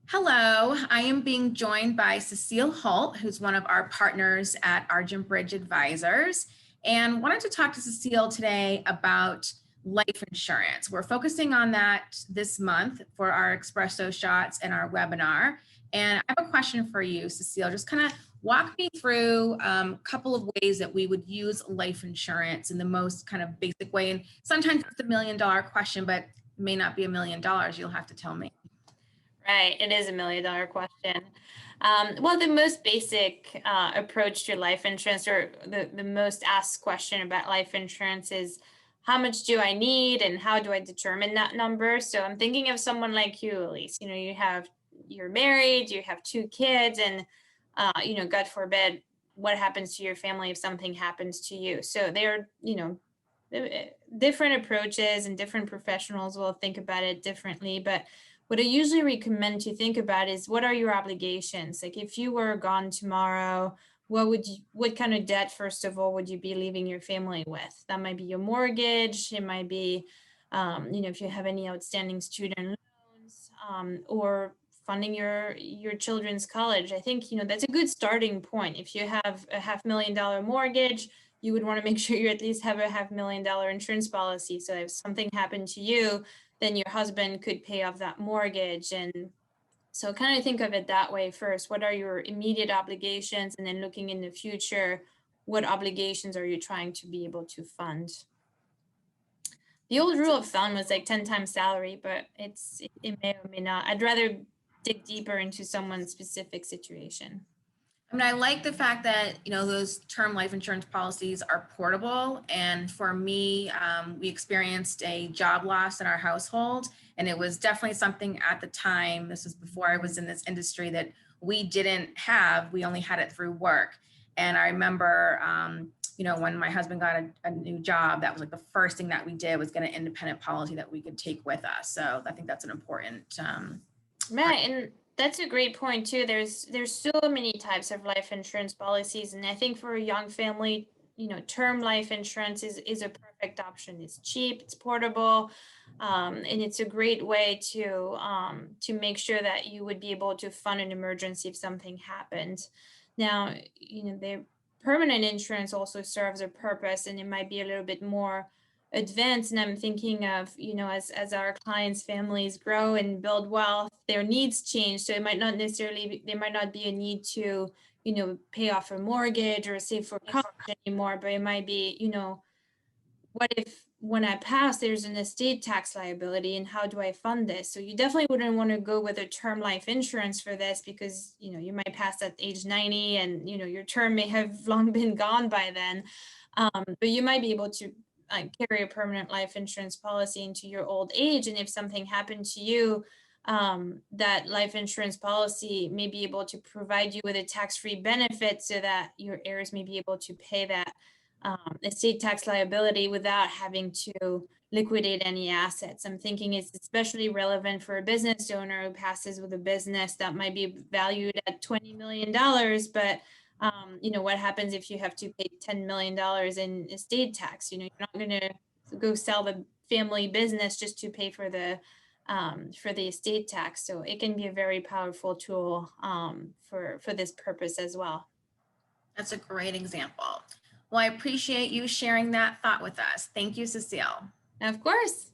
Hello, I am being joined by Cecile Hult, who's one of our partners at Argent Bridge Advisors, and wanted to talk to Cecile today about life insurance. We're focusing on that this month for our Espresso shots and our webinar. And I have a question for you, Cecile. Just kind of walk me through a couple of ways that we would use life insurance in the most kind of basic way. And sometimes it's $1 million question, but it may not be $1 million. You'll have to tell me. Right, it is $1 million question. Well, the most basic approach to life insurance, or the most asked question about life insurance, is how much do I need and how do I determine that number? So I'm thinking of someone like you, Elise. You're married, you have 2 kids, and God forbid, what happens to your family if something happens to you? So they're, different approaches, and different professionals will think about it differently. But what I usually recommend to think about is, what are your obligations? Like, if you were gone tomorrow, what kind of debt, first of all, would you be leaving your family with? That might be your mortgage. It might be, if you have any outstanding student loans, or funding your children's college. I think, that's a good starting point. If you have a $500,000 mortgage, you would want to make sure you at least have a $500,000 insurance policy. So if something happened to you, then your husband could pay off that mortgage. And so kind of think of it that way first. What are your immediate obligations? And then looking in the future, what obligations are you trying to be able to fund? The old rule of thumb was like 10 times salary, but it may or may not. I'd rather dig deeper into someone's specific situation. I mean, I like the fact that, those term life insurance policies are portable. And for me, we experienced a job loss in our household. And it was definitely something at the time, this was before I was in this industry, that we didn't have. We only had it through work. And I remember, when my husband got a new job, that was like the first thing that we did was get an independent policy that we could take with us. So I think that's an important. Right. And that's a great point too. There's so many types of life insurance policies, and I think for a young family, term life insurance is a perfect option. It's cheap, it's portable, and it's a great way to make sure that you would be able to fund an emergency if something happened. Now, the permanent insurance also serves a purpose, and it might be a little bit more advanced. And I'm thinking of, as our clients' families grow and build wealth, their needs change. So it might not necessarily, there might not be a need to, pay off a mortgage or save for college anymore, but it might be, what if when I pass, there's an estate tax liability, and how do I fund this? So you definitely wouldn't want to go with a term life insurance for this, because, you might pass at age 90 and, your term may have long been gone by then. But you might be able to carry a permanent life insurance policy into your old age. And if something happened to you, that life insurance policy may be able to provide you with a tax-free benefit, so that your heirs may be able to pay that estate tax liability without having to liquidate any assets. I'm thinking it's especially relevant for a business owner who passes with a business that might be valued at $20 million, but what happens if you have to pay $10 million in estate tax? You're not going to go sell the family business just to pay for the estate tax. So it can be a very powerful tool for this purpose as well. That's a great example. Well, I appreciate you sharing that thought with us. Thank you, Cecile. Of course.